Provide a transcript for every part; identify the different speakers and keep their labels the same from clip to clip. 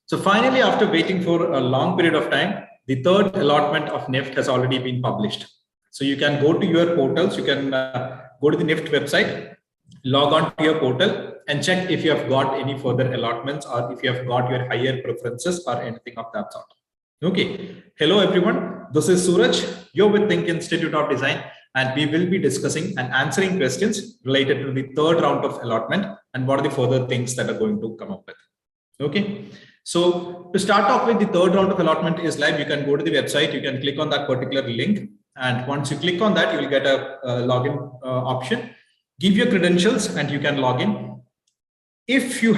Speaker 1: So finally, after waiting for a long period of time, the third allotment of NIFT has already been published. So you can go to your portals, you can go to the NIFT website, log on to your portal and check if you have got any further allotments or if you have got your higher preferences or anything of that sort. Okay. Hello, everyone. This is Suraj. You're with THiNC Institute of Design, and we will be discussing and answering questions related to the third round of allotment and what are the further things that are going to come up with. Okay. So to start off with, the third round of allotment is live. You can go to the website, you can click on that particular link. And once you click on that, you will get a login option. Give your credentials and you can log in. If you're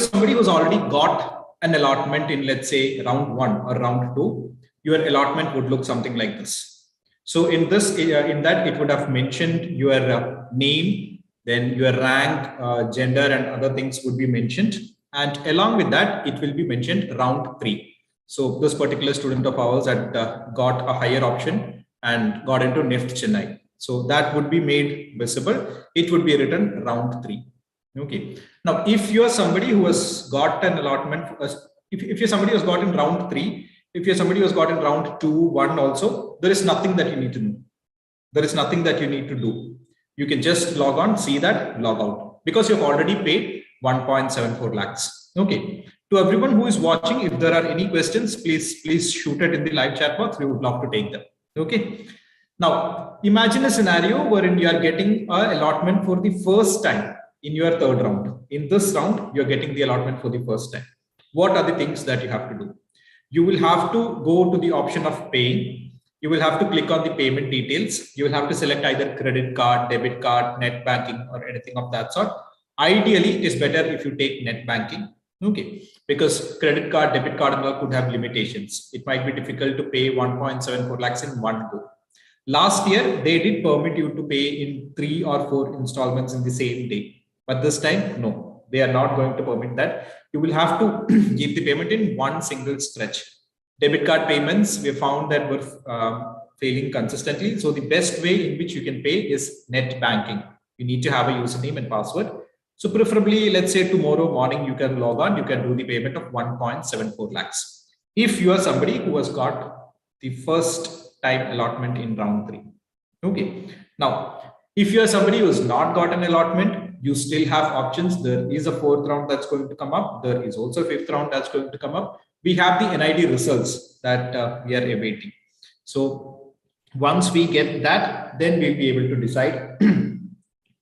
Speaker 1: somebody who's already got an allotment in, let's say, round 1 or round 2, your allotment would look something like this. So in that, it would have mentioned your name, then your rank, gender, and other things would be mentioned. And along with that, it will be mentioned round 3. So this particular student of ours had got a higher option and got into NIFT Chennai. So that would be made visible. It would be written round 3. Okay. Now, if you are somebody who has got an allotment, if you're somebody who has got in round 3, if you're somebody who has got in round 2, 1 also, there is nothing that you need to know. There is nothing that you need to do. You can just log on, see that, log out, because you've already paid 1.74 lakhs. Okay. To everyone who is watching, if there are any questions, please shoot it in the live chat box. We would love to take them. Okay. Now, imagine a scenario wherein you are getting an allotment for the first time in your third round. In this round, you're getting the allotment for the first time. What are the things that you have to do? You will have to go to the option of paying. You will have to click on the payment details. You will have to select either credit card, debit card, net banking, or anything of that sort. Ideally, it's better if you take net banking. Okay, because credit card, debit card, and all could have limitations. It might be difficult to pay 1.74 lakhs in one go. Last year, they did permit you to pay in 3 or 4 installments in the same day. But this time, no, they are not going to permit that. You will have to give the payment in one single stretch. Debit card payments, we found that were failing consistently. So the best way in which you can pay is net banking. You need to have a username and password. So preferably, let's say tomorrow morning, you can log on, you can do the payment of 1.74 lakhs. If you are somebody who has got the first time allotment in round 3. Okay. Now, if you are somebody who has not got an allotment, you still have options. There is a 4th round that's going to come up. There is also a 5th round that's going to come up. We have the NID results that we are awaiting. So once we get that, then we'll be able to decide.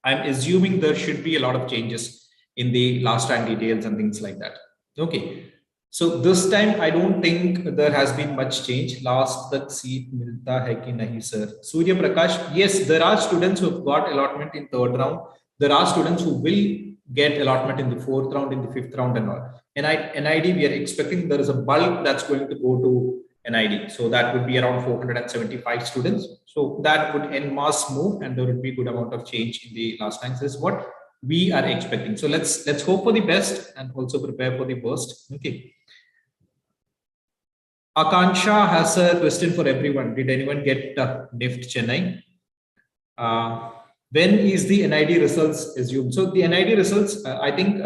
Speaker 1: I'm assuming there should be a lot of changes in the last rank details and things like that. Okay. So this time, I don't think there has been much change. Last tak seat milta hai ki nahi, sir. Surya Prakash, yes, there are students who have got allotment in 3rd round. There are students who will get allotment in the 4th round, in the 5th round and all. NID, we are expecting there is a bulk that's going to go to NID. So that would be around 475 students. So that would en masse move and there would be a good amount of change in the last ranks. This is what we are expecting. So let's hope for the best and also prepare for the worst. Okay. Akansha has a question for everyone. Did anyone get NIFT Chennai? When is the NID results assumed? So the NID results, I think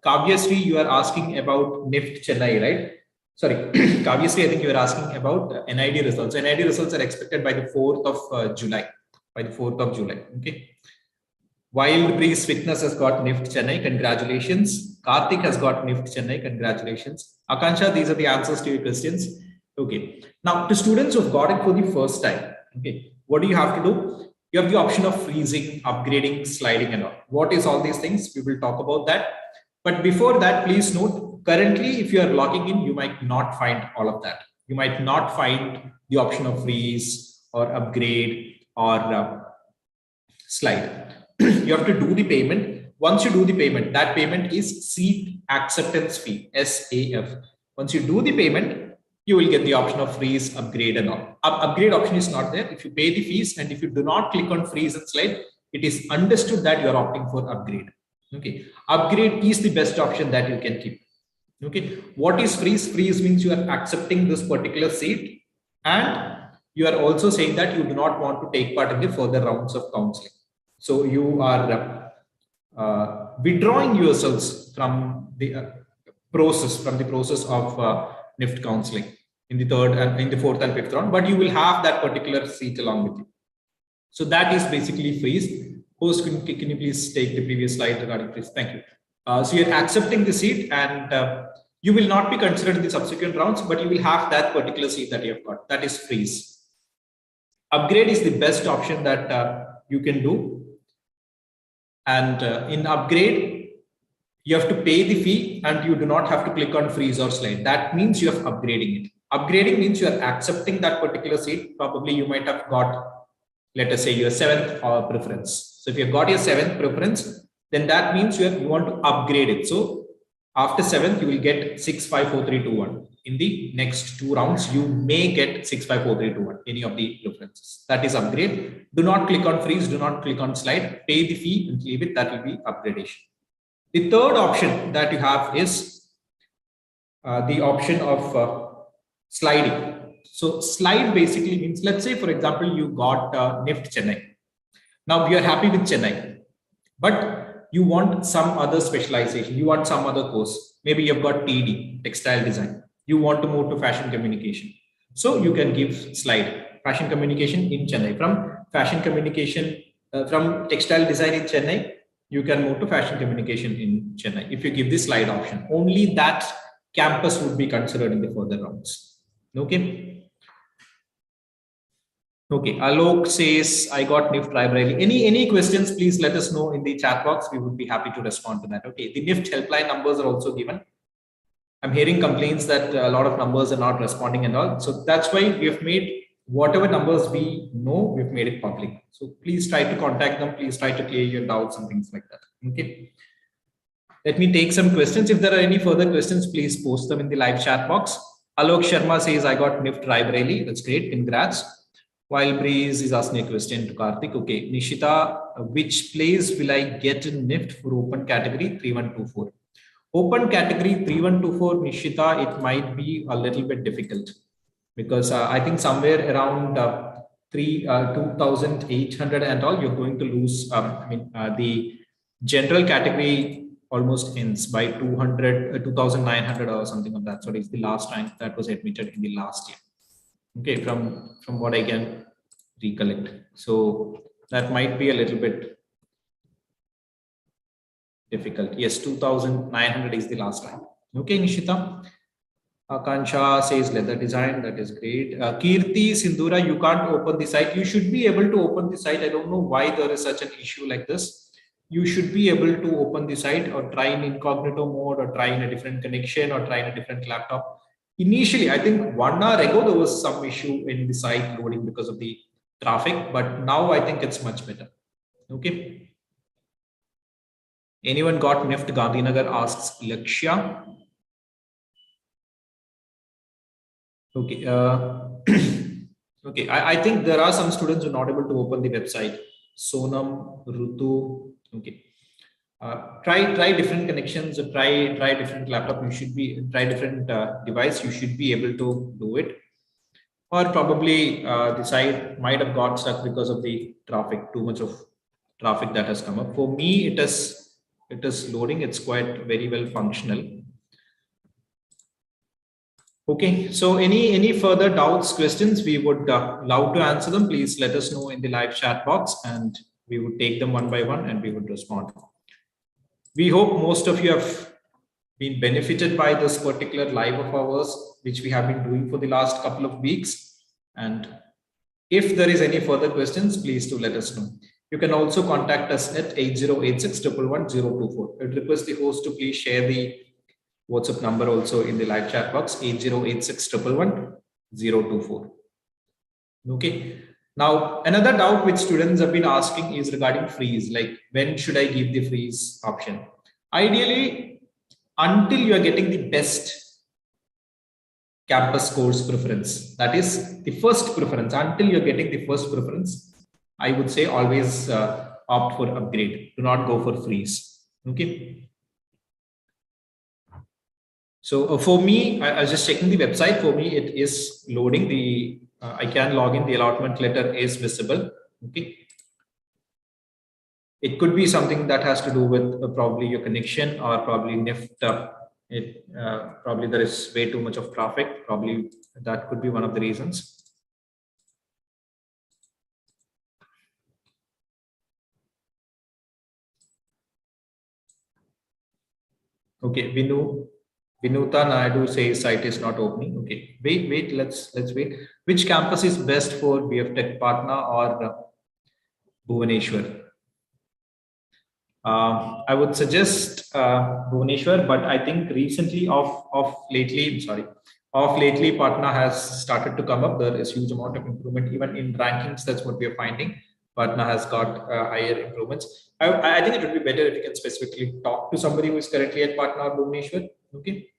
Speaker 1: Kavyasri, you are asking about NIFT Chennai, right? Sorry, Kavyasri, I think you are asking about NID results. NID results are expected by the 4th of July. By the 4th of July. Okay. Wild Breeze Fitness has got NIFT Chennai. Congratulations. Karthik has got NIFT Chennai. Congratulations. Akansha, these are the answers to your questions. Okay. Now, to students who have got it for the first time, okay, what do you have to do? You have the option of freezing, upgrading, sliding, and all. What is all these things? We will talk about that. But before that, please note, currently, if you are logging in, you might not find all of that. You might not find the option of freeze or upgrade or slide. You have to do the payment. Once you do the payment, that payment is seat acceptance fee, SAF. Once you do the payment, you will get the option of freeze, upgrade, and all. Upgrade option is not there. If you pay the fees and if you do not click on freeze and slide, it is understood that you are opting for upgrade. Okay. Upgrade is the best option that you can keep. Okay. What is freeze? Freeze means you are accepting this particular seat and you are also saying that you do not want to take part in the further rounds of counseling. So you are withdrawing yourselves from the process, from the process of NIFT counseling in the third and in the fourth and fifth round, but you will have that particular seat along with you. So that is basically freeze. Host, can you please take the previous slide regarding freeze? Thank you. So you're accepting the seat, and you will not be considered in the subsequent rounds, but you will have that particular seat that you have got. That is freeze. Upgrade is the best option that you can do. And in upgrade, you have to pay the fee and you do not have to click on freeze or slide. That means you are upgrading it. Upgrading means you are accepting that particular seat. Probably you might have got, let us say, your 7th preference. So if you've got your 7th preference, then that means you want to upgrade it. So after 7th, you will get 6, 5, 4, 3, 2, 1. In the next 2 rounds, you may get 6, 5, 4, 3, 2, 1, any of the preferences. That is upgrade. Do not click on freeze, do not click on slide, pay the fee and leave it. That will be upgradation. The third option that you have is the option of sliding. So slide basically means, let's say, for example, you got NIFT Chennai. Now you are happy with Chennai, but you want some other specialization. You want some other course. Maybe you've got TD, textile design. You want to move to fashion communication. So you can give slide fashion communication in Chennai. From fashion communication, from textile design in Chennai, you can move to fashion communication in Chennai. If you give the slide option, only that campus would be considered in the further rounds. Okay. Okay, Alok says, I got NIFT Raebareli. Any questions, please let us know in the chat box. We would be happy to respond to that. Okay, the NIFT helpline numbers are also given. I'm hearing complaints that a lot of numbers are not responding and all. So that's why we have made whatever numbers we know, we've made it public. So please try to contact them. Please try to clear your doubts and things like that. Okay. Let me take some questions. If there are any further questions, please post them in the live chat box. Alok Sharma says, I got NIFT Raebareli. That's great. Congrats. While Breeze is asking a question to Karthik. Okay, Nishita, which place will I get in NIFT for open category 3124? Open category 3124, Nishita, it might be a little bit difficult because I think somewhere around 2,800 and all, you're going to lose. The general category almost ends by 2,900 or something of that. So it's the last time that was admitted in the last year. Okay, from what I can recollect. So that might be a little bit difficult. Yes, 2,900 is the last time. Okay, Nishita. Akansha says leather design. That is great. Kirti Sindura, you can't open the site. You should be able to open the site. I don't know why there is such an issue like this. You should be able to open the site or try in incognito mode or try in a different connection or try in a different laptop. Initially, I think 1 hour ago, there was some issue in the site loading because of the traffic, but now I think it's much better. Okay. Anyone got NIFT Gandhinagar, asks Lakshya. Okay. Okay. I think there are some students who are not able to open the website. Sonam, Rutu. Okay. Try different connections, or try different laptop. You should be try different device. You should be able to do it. Or probably the site might have got stuck because of the traffic. Too much of traffic that has come up. For me, it is loading. It's quite very well functional. Okay. So any further doubts, questions, we would love to answer them. Please let us know in the live chat box, and we would take them one by one and we would respond. We hope most of you have been benefited by this particular live of ours, which we have been doing for the last couple of weeks. And if there is any further questions, please do let us know. You can also contact us at 8086111024. I would request the host to please share the WhatsApp number also in the live chat box, 8086111024. Okay. Now, another doubt which students have been asking is regarding freeze, like when should I give the freeze option? Ideally, until you are getting the best campus course preference, that is the first preference, until you're getting the first preference, I would say always opt for upgrade. Do not go for freeze. Okay. So for me, I was just checking the website. For me, it is loading. The I can log in. The allotment letter is visible. Okay. It could be something that has to do with probably your connection or probably NIFT It probably there is way too much of traffic. Probably that could be one of the reasons. Okay, Vinuta Naidu says site is not opening. Okay, wait, let's wait. Which campus is best for BF Tech Patna or Bhubaneswar? I would suggest Bhubaneswar, but I think recently of lately Patna has started to come up. There is huge amount of improvement even in rankings. That's what we are finding. Patna has got higher improvements. I think it would be better if you can specifically talk to somebody who is currently at Patna or Bhubaneswar. Okay.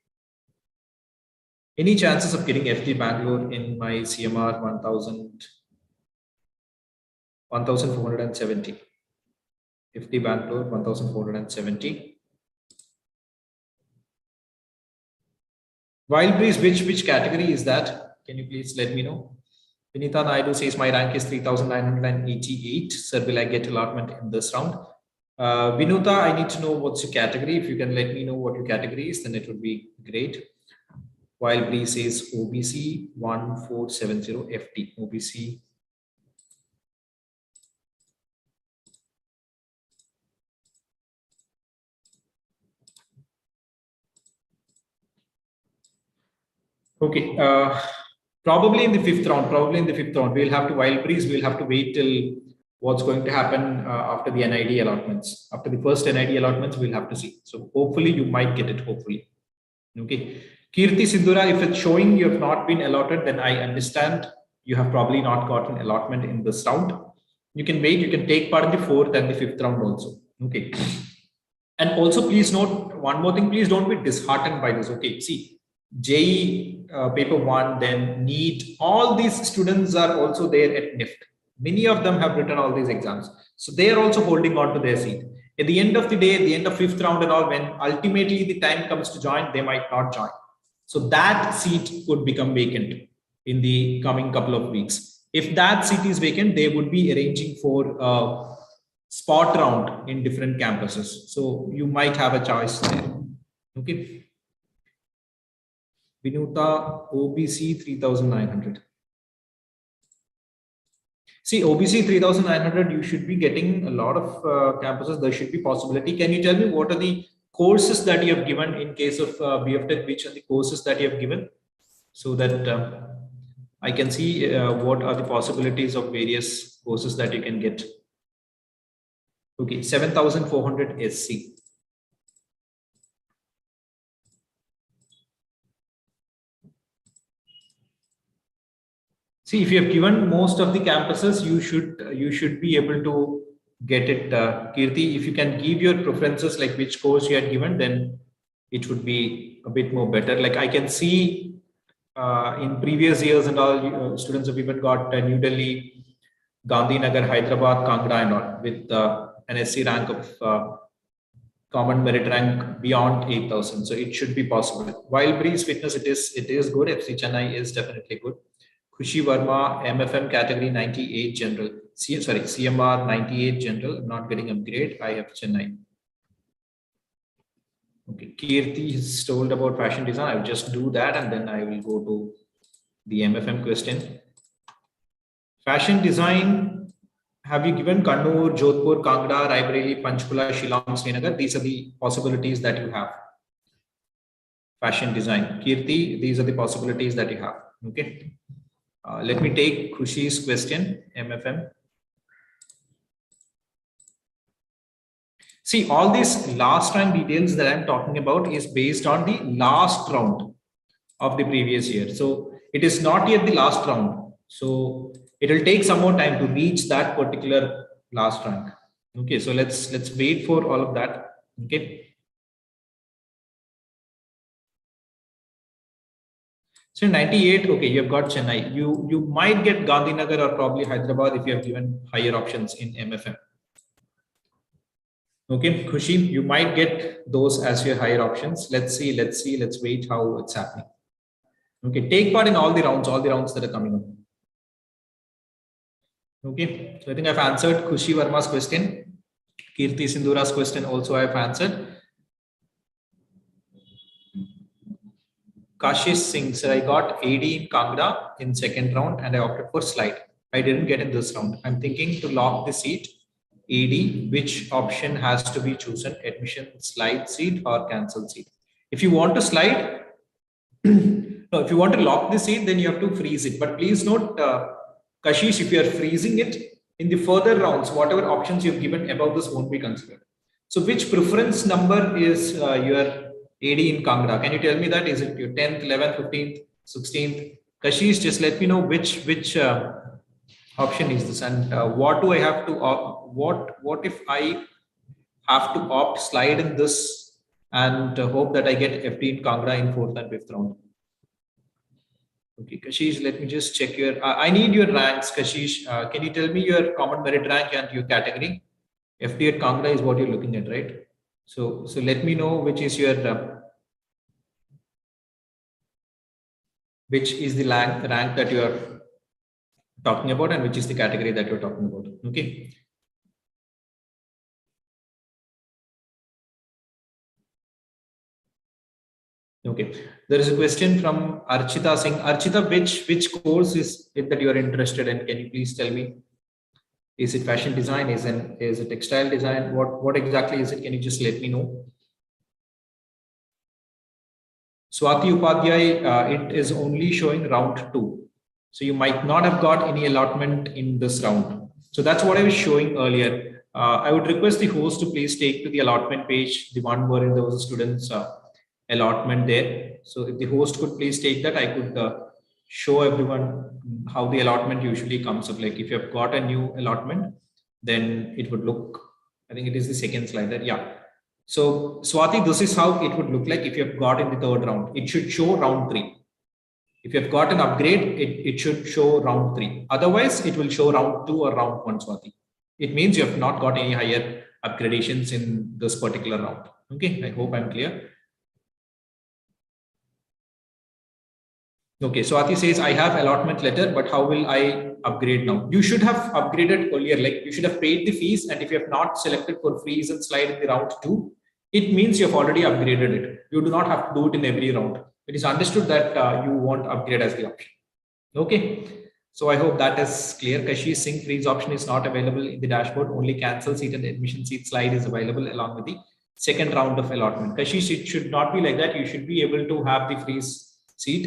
Speaker 1: Any chances of getting FT Bangalore in my CMR 1470? FT Bangalore 1470. Wild Breeze, which category is that? Can you please let me know? Vinitha Naidu says my rank is 3,988. Sir, will I get allotment in this round? Vinuta, I need to know what's your category. If you can let me know what your category is, then it would be great. Wild Breeze says OBC 1470 FT. OBC. Okay. Probably in the fifth round. We'll have to Wild Breeze. We'll have to wait till what's going to happen after the NID allotments. After the first NID allotments, we'll have to see. So hopefully you might get it. Hopefully. Okay. Kirti Sindhura, if it's showing you have not been allotted, then I understand you have probably not gotten allotment in this round. You can wait. You can take part in the fourth and the fifth round also. Okay. And also, please note one more thing. Please don't be disheartened by this. Okay. See, JEE paper 1, then NEET, all these students are also there at NIFT. Many of them have written all these exams. So they are also holding on to their seat. At the end of the day, at the end of fifth round and all, when ultimately the time comes to join, they might not join. So that seat would become vacant in the coming couple of weeks. If that seat is vacant, they would be arranging for a spot round in different campuses. So you might have a choice there. Okay. Vinuta, OBC 3,900. See, OBC 3,900, you should be getting a lot of campuses. There should be possibility. Can you tell me what are the courses that you have given in case of BF Tech? Which are the courses that you have given? So that I can see what are the possibilities of various courses that you can get. Okay, 7,400 SC. See, if you have given most of the campuses, you should be able to get it. Kirti, if you can give your preferences, like which course you had given, then it would be a bit more better. Like I can see in previous years and all, students have even got New Delhi, Gandhinagar, Hyderabad, Kangra and all with an SC rank of common merit rank beyond 8,000. So it should be possible. While Breeze Fitness, it is good. FC Chennai is definitely good. Khushi Verma, MFM category 98 general. CMR 98 general. I'm not getting upgrade. I have Chennai. Okay, Kirti is told about fashion design. I'll just do that and then I will go to the MFM question. Fashion design, have you given Kannur, Jodhpur, Kangra, Raebareli, Panchkula, Shillong, Srinagar? These are the possibilities that you have. Fashion design. Kirti, these are the possibilities that you have. Okay. Let me take Khushi's question, MFM. See, all these last rank details that I'm talking about is based on the last round of the previous year. So it is not yet the last round. So it will take some more time to reach that particular last rank. Okay, so let's wait for all of that. Okay. So 98, okay, you have got Chennai. You might get Gandhinagar or probably Hyderabad if you have given higher options in MFM. Okay, Khushi, you might get those as your higher options. Let's wait how it's happening. Okay, take part in all the rounds that are coming up. Okay, so I think I've answered Khushi Verma's question. Kirti Sindhura's question also I've answered. Kashish Singh said, I got AD in Kangra in second round and I opted for slide. I didn't get in this round. I'm thinking to lock the seat. AD, which option has to be chosen? Admission, slide seat or cancel seat? If you want to slide, no, if you want to lock the seat, then you have to freeze it. But please note, Kashish, if you are freezing it, in the further rounds, whatever options you've given above this won't be considered. So which preference number is your AD in Kangra? Can you tell me that? Is it your 10th, 11th, 15th, 16th? Kashish, just let me know which option is this, and what do I have to opt? What if I have to opt slide in this and hope that I get FD in Kangra in 4th and 5th round? Okay, Kashish, let me just check your. I need your ranks, Kashish. Can you tell me your common merit rank and your category? FD at Kangra is what you're looking at, right? So let me know which is your which is the rank that you are talking about and which is the category that you're talking about. Okay. Okay. There is a question from Archita Singh. Archita, which course is it that you are interested in? Can you please tell me? Is it fashion design? Is it textile design? What exactly is it? Can you just let me know? Swati Upadhyay, it is only showing round 2. So you might not have got any allotment in this round. So that's what I was showing earlier. I would request the host to please take to the allotment page, the one where there was a student's allotment there. So if the host could please take that, I could show everyone how the allotment usually comes up. Like if you have got a new allotment, then it would look, I think it is the second slide there. Yeah. So Swati, this is how it would look like if you have got in the 3rd round. It should show round 3. If you have got an upgrade, it should show round 3. Otherwise, it will show round 2 or round 1, Swati. It means you have not got any higher upgradations in this particular round. Okay, I hope I'm clear. Okay, Swati says, I have allotment letter, but how will I upgrade now? You should have upgraded earlier, like you should have paid the fees, and if you have not selected for freeze and slide in the round 2, it means you have already upgraded it. You do not have to do it in every round. It is understood that you want upgrade as the option. Okay, so I hope that is clear. Kashish Singh freeze option is not available in the dashboard. Only cancel seat and admission seat slide is available along with the second round of allotment. Kashish, it should not be like that. You should be able to have the freeze seat.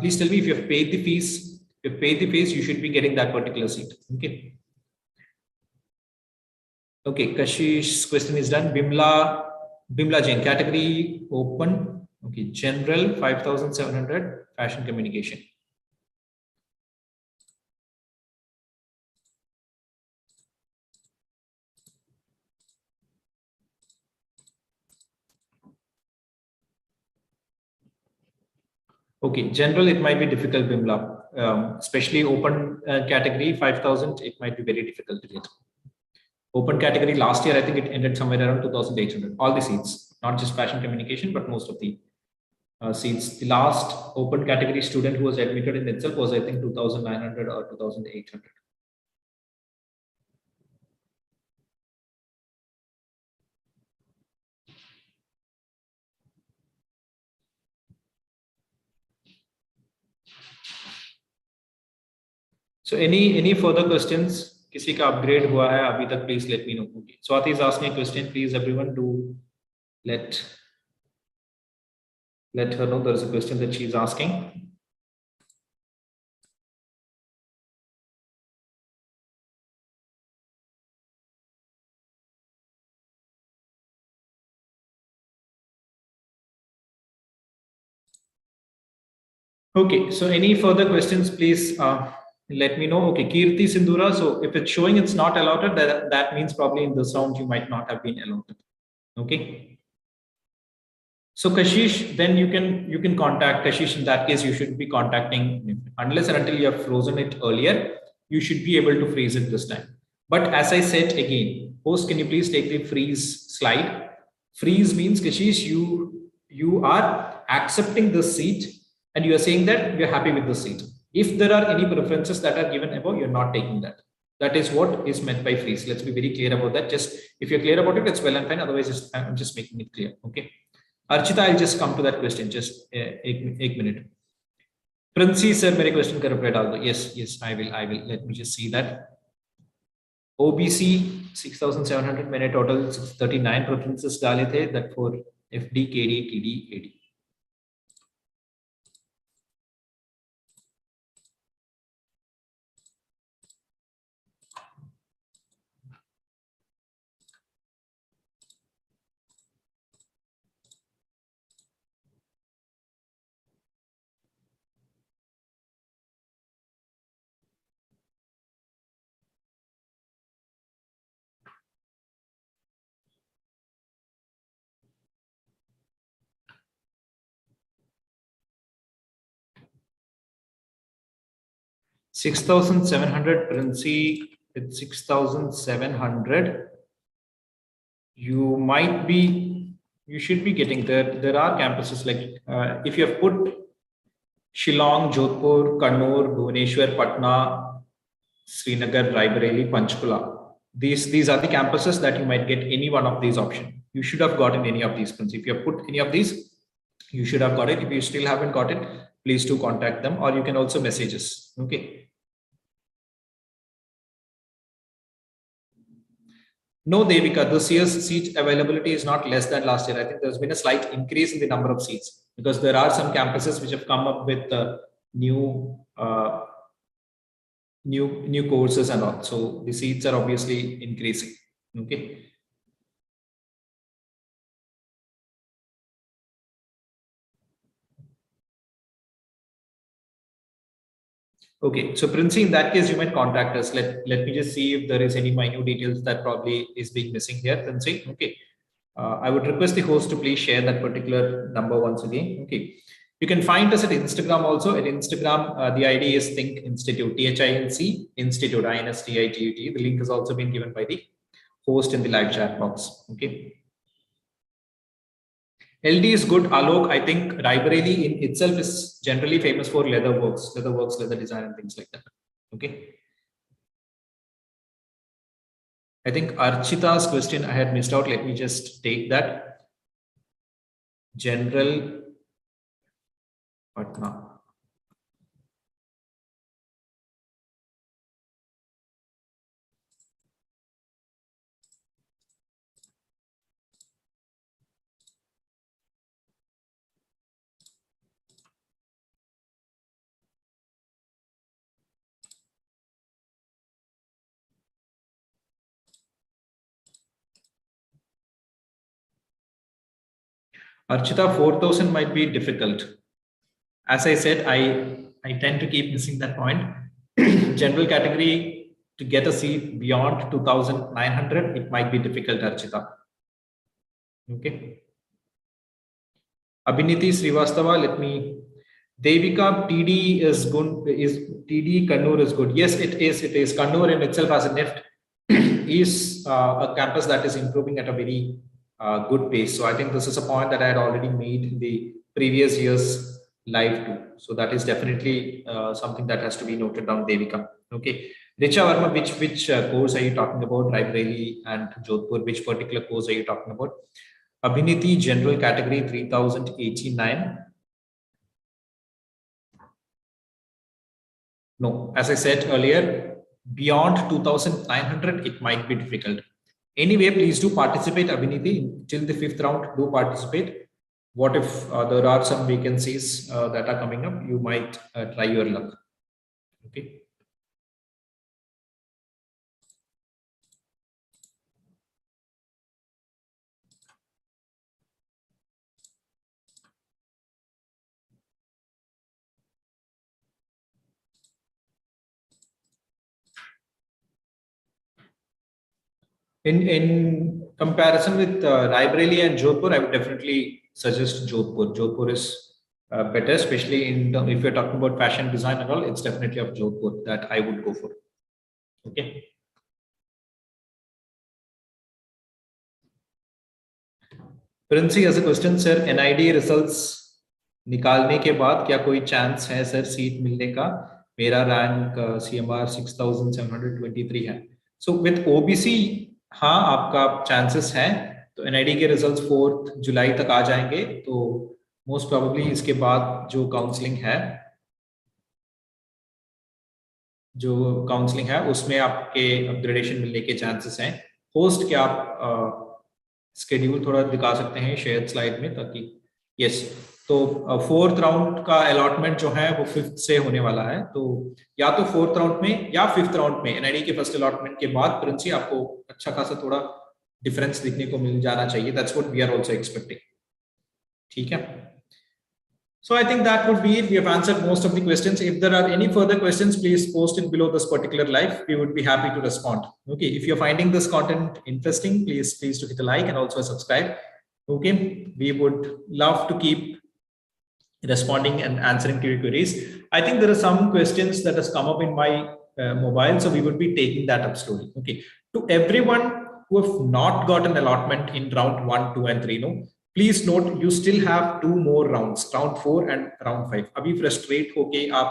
Speaker 1: Please tell me if you have paid the fees. If you paid the fees, you should be getting that particular seat. Okay. Okay, Kashish's question is done. Bimla Jain, category open. Okay, general 5,700, fashion communication. Okay, general, it might be difficult, Bimla, especially open category 5,000, it might be very difficult to get. Open category last year, I think it ended somewhere around 2,800, all the seats, not just fashion communication, but most of the seats. The last open category student who was admitted in itself was, I think, 2,900 or 2,800. So any further questions? किसी का upgrade हुआ है अभी तक? Please let me know. Okay. Swati is asking a question. Please, everyone, do let her know there is a question that she is asking. Okay. So any further questions, please let me know. Okay, Kirti Sindhura. So if it's showing it's not allotted, that means probably in this round you might not have been allotted. Okay. So Kashish, then you can contact Kashish. In that case, you should be contacting, unless and until you have frozen it earlier, you should be able to freeze it this time. But as I said again, host, can you please take the freeze slide? Freeze means, Kashish, you are accepting the seat and you are saying that you're happy with the seat. If there are any preferences that are given above, you're not taking that. That is what is meant by freeze. Let's be very clear about that. Just if you're clear about it, it's well and fine. Otherwise, I'm just making it clear. Okay. Archita, I'll just come to that question. Just एक minute. Princy sir, मेरे question का reply डाल दो. Yes, I will. Let me just see that. OBC 6,700 मैंने total 639 preferences डाले थे. That for FD, KD, TD, AD. 6,700 Princy with 6,700. You should be getting there. There are campuses like if you have put Shillong, Jodhpur, Kannur, Bhubaneswar, Patna, Srinagar, Raebareli, Panchkula. These are the campuses that you might get any one of these options. You should have gotten any of these. If you have put any of these, you should have got it. If you still haven't got it, please do contact them, or you can also message us. Okay. No, Devika, this year's seat availability is not less than last year. I think there's been a slight increase in the number of seats because there are some campuses which have come up with new courses and all. So the seats are obviously increasing. Okay. Okay, so Princey, in that case, you might contact us. Let me just see if there is any minute details that probably is being missing here, Princey. Okay, I would request the host to please share that particular number once again. Okay, you can find us at Instagram also. At Instagram, the ID is THiNC Institute, THINC Institute, INSTITUT. The link has also been given by the host in the live chat box. Okay. LD is good. Alok, I think Raebareli in itself is generally famous for leather works, leather design and things like that. Okay. I think Archita's question I had missed out. Let me just take that. General Patna. Archita, 4,000 might be difficult. As I said, I tend to keep missing that point. General category, to get a seat beyond 2,900, it might be difficult, Archita. Okay. Abhiniti Srivastava, Devika, TD is good. TD Kannur is good? Yes, it is. Kannur in itself as a NIFT is a campus that is improving at a very good pace. So I think this is a point that I had already made in the previous year's live too. So that is definitely something that has to be noted down, Devika. Okay. Richa Verma, which course are you talking about? Raebareli and Jodhpur, which particular course are you talking about? Abhiniti, general category 3,089. No, as I said earlier, beyond 2,900, it might be difficult. Anyway, please do participate, Abhiniti. Till the 5th round, do participate. What if there are some vacancies that are coming up? You might try your luck. Okay. In comparison with Raebareli and Jodhpur, I would definitely suggest Jodhpur. Jodhpur is better, especially if you're talking about fashion design and all. It's definitely of Jodhpur that I would go for. Okay. Princey has a question, sir. NID results निकालने के बाद क्या कोई chance है sir seat मिलने का? मेरा rank CMR 6,723 है. So with OBC, हाँ आपका चांसेस है, तो NID के रिजल्ट्स 4 जुलाई तक आ जाएंगे। तो मोस्ट प्रोबेबली इसके बाद जो काउंसलिंग है उसमें आपके अपग्रेडेशन मिलने के चांसेस हैं। होस्ट के आप स्केड्यूल थोड़ा दिखा सकते हैं शेयर स्लाइड में, ताकि यस, तो 4th राउंड का अलॉटमेंट जो है वो 5th से होने वाला है। तो या तो 4th राउंड में या 5th राउंड में NID के फर्स्ट अलॉटमेंट के बाद प्रिंसी आपको अच्छा खासा थोड़ा डिफरेंस दिखने को मिल जाना चाहिए। That's what we are also expecting. ठीक है, so I think that would be it. We have answered most of the questions. If there are any further questions, please post it below this particular live. We would be happy to respond. Okay, if you're finding this content interesting, please to hit a like and also a subscribe. Okay, we would love to keep responding and answering to your queries. I think there are some questions that has come up in my mobile, so we would be taking that up slowly. Okay, to everyone who have not got an allotment in round 1, 2 and 3, no, please note you still have 2 more rounds, round 4 and round 5. अभी frustrate होके आप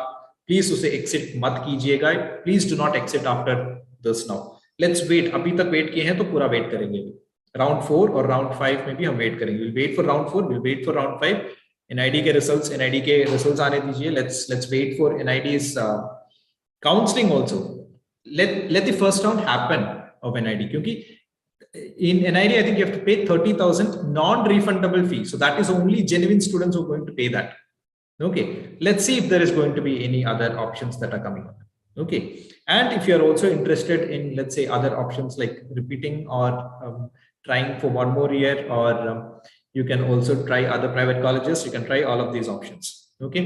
Speaker 1: please उसे exit मत कीजिएगा. Please do not exit after this now. Let's wait. अभी तक wait किए हैं तो पूरा wait करेंगे. Round 4 और round 5 में भी हम wait करेंगे. We'll wait for round 4. We'll wait for round 5. NID के results आने दीजिए. Let's wait for NID's counseling also. Let the first round happen of NID, क्योंकि in NID, I think you have to pay 30,000 non-refundable fee. So that is only genuine students who are going to pay that. Okay, let's see if there is going to be any other options that are coming up. Okay, and if you are also interested in, let's say, other options like repeating or trying for 1 more year, or you can also try other private colleges. You can try all of these options. Okay,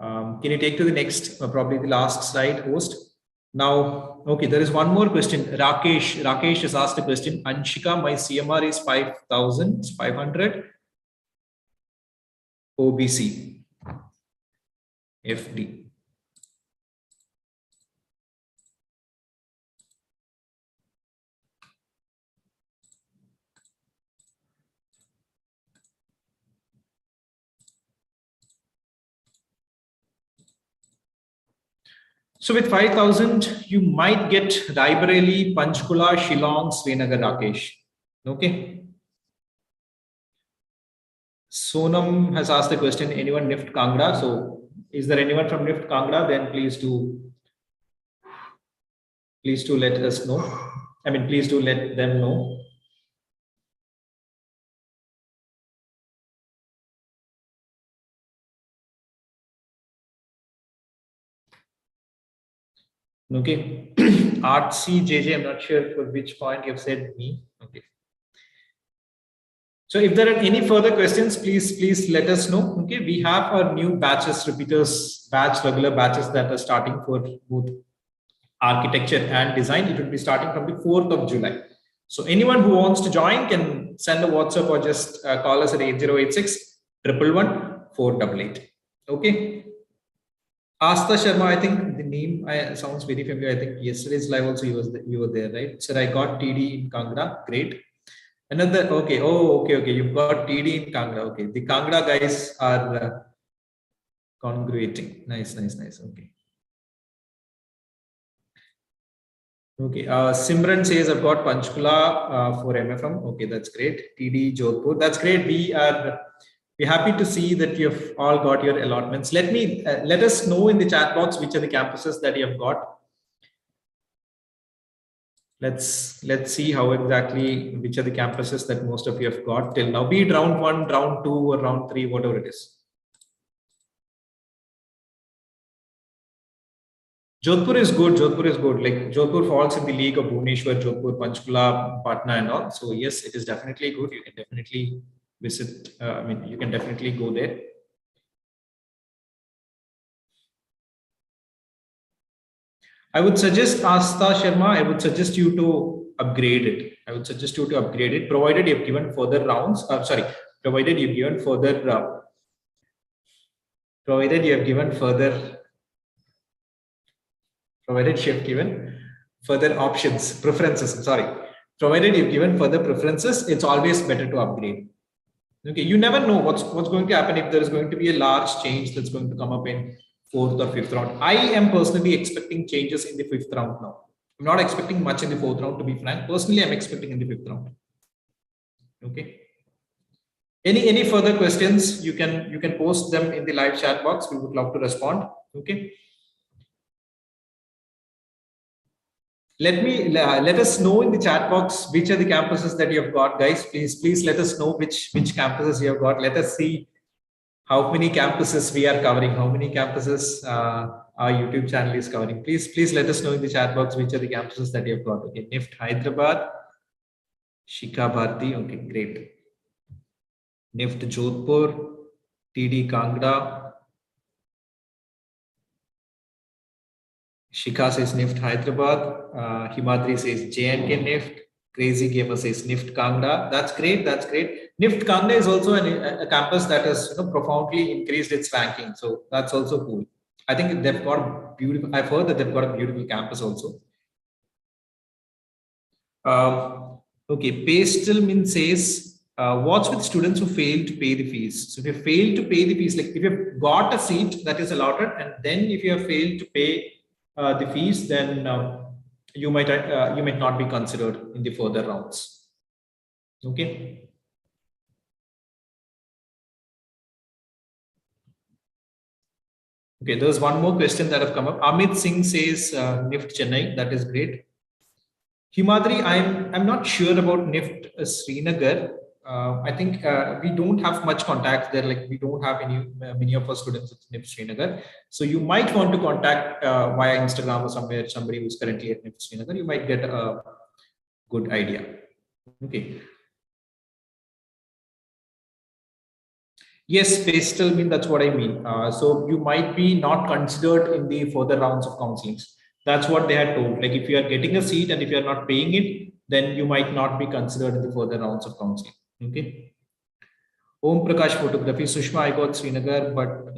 Speaker 1: can you take to the next, probably the last slide, host? Now, okay, there is one more question. Rakesh has asked a question. Anshika, my CMR is 5,500 OBC FD. So with 5,000, you might get Raebareli, Panchkula, Shillong, Srinagar, Rakesh. Okay. Sonam has asked the question, anyone NIFT Kangra? So is there anyone from NIFT Kangra? Then please do let us know. I mean, please do let them know. Okay, Artsy JJ, I'm not sure for which point you've said me. Okay. So if there are any further questions, please let us know. Okay, we have our new batches, repeaters batch, regular batches that are starting for both architecture and design. It will be starting from the 4th of July. So anyone who wants to join can send a WhatsApp or just call us at 8086 111 488. Okay. Astha Sharma, I think the name sounds very familiar. I think yesterday's live also you were there, right? Sir, I got TD in Kangra. Great. Another, okay. Oh, okay. You've got TD in Kangra. Okay. The Kangra guys are congruating. Nice. Okay. Okay. Simran says I've got Panchkula for MFM. Okay, that's great. TD Jodhpur. That's great. We're happy to see that you've all got your allotments. Let us know in the chat box which are the campuses that you have got. Let's see how exactly which are the campuses that most of you have got till now. Be it round 1, round 2, or round 3, whatever it is. Jodhpur is good. Like Jodhpur falls in the league of Bhubaneswar, Jodhpur, Panchkula, Patna, and all. So yes, it is definitely good. You can definitely visit. I mean, you can definitely go there. I would suggest, Astha Sharma, I would suggest you to upgrade it. Provided you've given further rounds. Provided you've given further. Provided you have given further. Provided you have given further options, preferences. Provided you've given further preferences, it's always better to upgrade. Okay, you never know what's going to happen if there is going to be a large change that's going to come up in 4th or 5th round. I am personally expecting changes in the 5th round now. I'm not expecting much in the 4th round, to be frank. Personally, I'm expecting in the 5th round. Okay. Any further questions? You can post them in the live chat box. We would love to respond. Okay. Let us know in the chat box which are the campuses that you have got, guys. Please let us know which campuses you have got. Let us see how many campuses we are covering, how many campuses our YouTube channel is covering. Please let us know in the chat box which are the campuses that you have got. Okay, NIFT Hyderabad, Shikha Bharti. Okay, great. NIFT Jodhpur, TD Kangra. Shikha says NIFT Hyderabad. Himadri says J&K NIFT. Crazy Gamer says NIFT Kangra. That's great. That's great. NIFT Kangra is also a campus that has profoundly increased its ranking. So that's also cool. I think they've got beautiful. I've heard that they've got a beautiful campus also. Okay, Pastel Min says, what's with students who fail to pay the fees? So if you fail to pay the fees, like if you've got a seat that is allotted, and then if you have failed to pay the fees, then you might not be considered in the further rounds. Okay. Okay, there's one more question that have come up. Amit Singh says NIFT Chennai. That is great. Himadri, I'm not sure about NIFT Srinagar. I think we don't have much contact there. Like we don't have many of our students at NIFT Srinagar. So you might want to contact via Instagram or somewhere somebody who's currently at NIFT Srinagar. You might get a good idea. Okay. Yes, pastel mean that's what I mean. So you might be not considered in the further rounds of counselings. That's what they had told. Like if you are getting a seat and if you are not paying it, then you might not be considered in the further rounds of counseling. Okay. Om Prakash photography. Sushma, I got Srinagar, but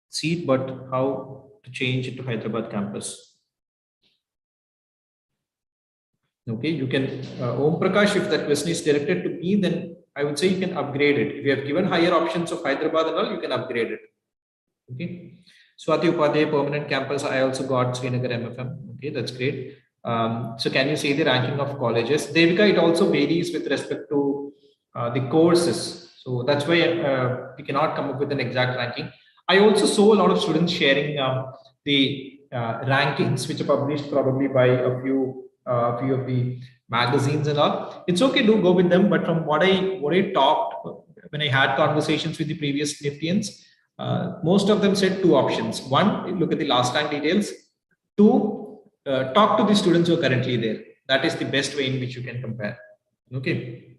Speaker 1: seat, but how to change it to Hyderabad campus? Okay, you can Om Prakash, if that question is directed to me, then I would say you can upgrade it. If you have given higher options of Hyderabad and all, you can upgrade it. Okay. Swati Upadhyay, permanent campus. I also got Srinagar MFM. Okay, that's great. So can you say the ranking of colleges? Devika, it also varies with respect to the courses. So that's why we cannot come up with an exact ranking. I also saw a lot of students sharing the rankings which are published probably by a few of the magazines and all. It's okay to go with them, but from what I talked when I had conversations with the previous Niftians, most of them said two options. One, look at the last rank details. Two, talk to the students who are currently there. That is the best way in which you can compare. Okay.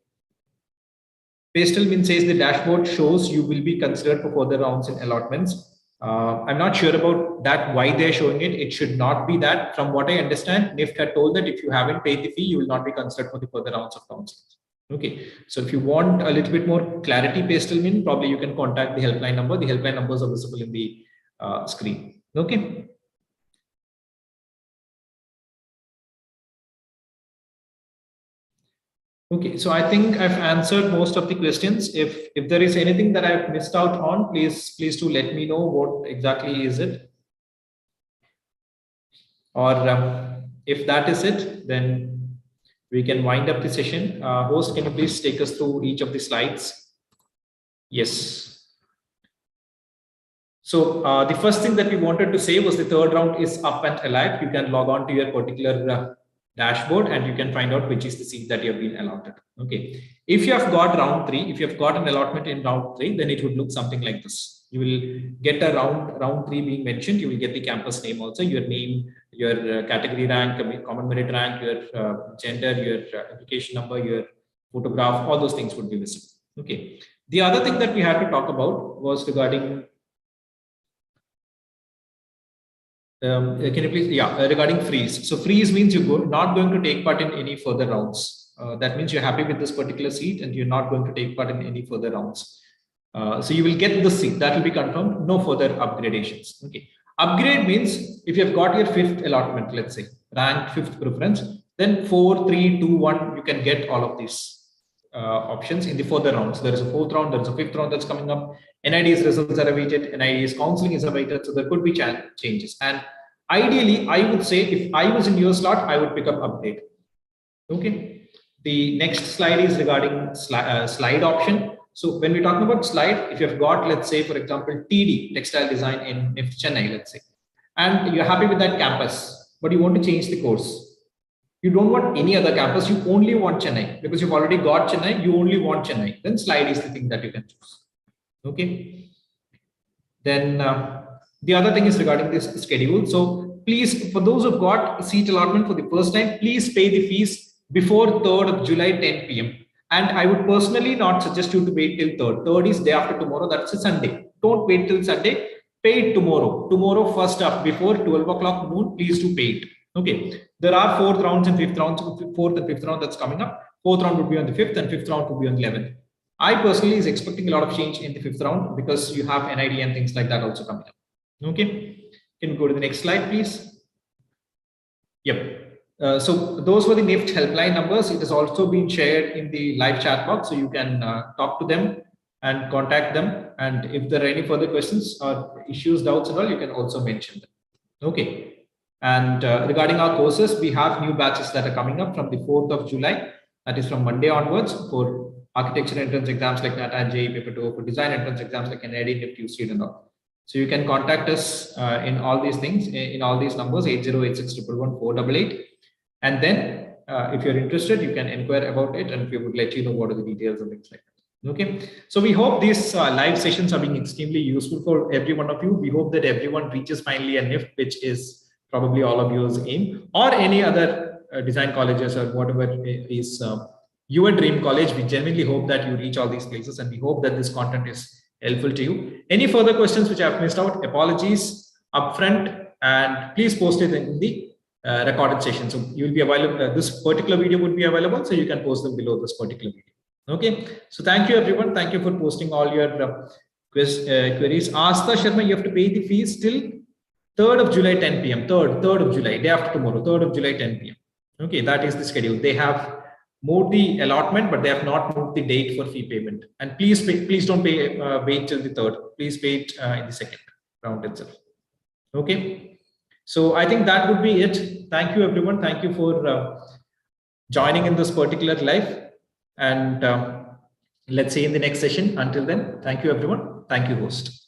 Speaker 1: Pastel Min says the dashboard shows you will be considered for further rounds in allotments. I'm not sure about that, why they're showing it. It should not be that. From what I understand, NIFT had told that if you haven't paid the fee, you will not be considered for the further rounds of counseling. Okay, so if you want a little bit more clarity, Pastel Min, probably you can contact the helpline number. The helpline numbers are visible in the screen. Okay. Okay, so I think I've answered most of the questions. If there is anything that I've missed out on, please do let me know what exactly is it. Or if that is it, then we can wind up the session. Host, can you please take us through each of the slides? Yes. So the first thing that we wanted to say was the third round is up and alive. You can log on to your particular dashboard and you can find out which is the seat that you have been allotted. Okay. If you have got round 3, if you have got an allotment in round 3, then it would look something like this. You will get a round 3 being mentioned. You will get the campus name also, your name, your category rank, common merit rank, your gender, your application number, your photograph, all those things would be visible. Okay. The other thing that we had to talk about was regarding can you please, regarding freeze. So freeze means you're not going to take part in any further rounds. That means you're happy with this particular seat and you're not going to take part in any further rounds. So you will get the seat that will be confirmed, no further upgradations. Okay. Upgrade means if you have got your 5th allotment, let's say ranked 5th preference, then 4, 3, 2, 1, you can get all of these options in the further rounds. There is a 4th round, there is a 5th round that's coming up. NID's results are awaited, NID's counseling is awaited, so there could be changes. And ideally, I would say if I was in your slot, I would pick up upgrade. Okay. The next slide is regarding slide option. So when we're talking about slide, if you've got, let's say, for example, TD, textile design in NIFT Chennai, let's say, and you're happy with that campus, but you want to change the course. You don't want any other campus, you only want Chennai because you've already got Chennai, you only want Chennai. Then slide is the thing that you can choose. Okay. Then the other thing is regarding this schedule. So please, for those who've got seat allotment for the first time, please pay the fees before 3rd of July, 10 p.m. And I would personally not suggest you to wait till 3rd. 3rd is day after tomorrow. That's a Sunday. Don't wait till Sunday. Pay it tomorrow. Tomorrow, first up, before 12 o'clock noon, please do pay it. Okay. There are 4th rounds and 5th rounds. 4th and 5th round that's coming up. 4th round would be on the 5th and 5th round would be on the 11th. I personally is expecting a lot of change in the 5th round because you have NID and things like that also coming up. Okay. Can we go to the next slide, please? Yep. So those were the NIFT helpline numbers. It has also been shared in the live chat box, so you can talk to them and contact them. And if there are any further questions or issues, doubts and all, you can also mention them. Okay. And regarding our courses, we have new batches that are coming up from the 4th of July. That is from Monday onwards for architecture entrance exams like NAT and JEE Paper 2, for design entrance exams like NID, NIFT, UST and all. So you can contact us in all these things, in all these numbers, 8086111488. And then if you're interested, you can inquire about it and we would let you know what are the details and things like that. Okay. So we hope these live sessions are being extremely useful for every one of you. We hope that everyone reaches finally a NIFT, which is probably all of yours aim, or any other design colleges or whatever is your dream college. We genuinely hope that you reach all these places, and we hope that this content is helpful to you. Any further questions which I've missed out, apologies upfront, and please post it in the recorded session. So you'll be available. This particular video would be available, so you can post them below this particular video. Okay. So thank you, everyone. Thank you for posting all your queries. Asta Sharma, you have to pay the fees till 3rd of July, 10 p.m. 3rd of July, day after tomorrow, 3rd of July, 10 p.m. Okay, that is the schedule. They have moved the allotment, but they have not moved the date for fee payment. And please don't pay, wait till the 3rd. Please pay it in the 2nd round itself. Okay. So I think that would be it. Thank you, everyone. Thank you for joining in this particular live. And let's see you in the next session. Until then, thank you, everyone. Thank you, host.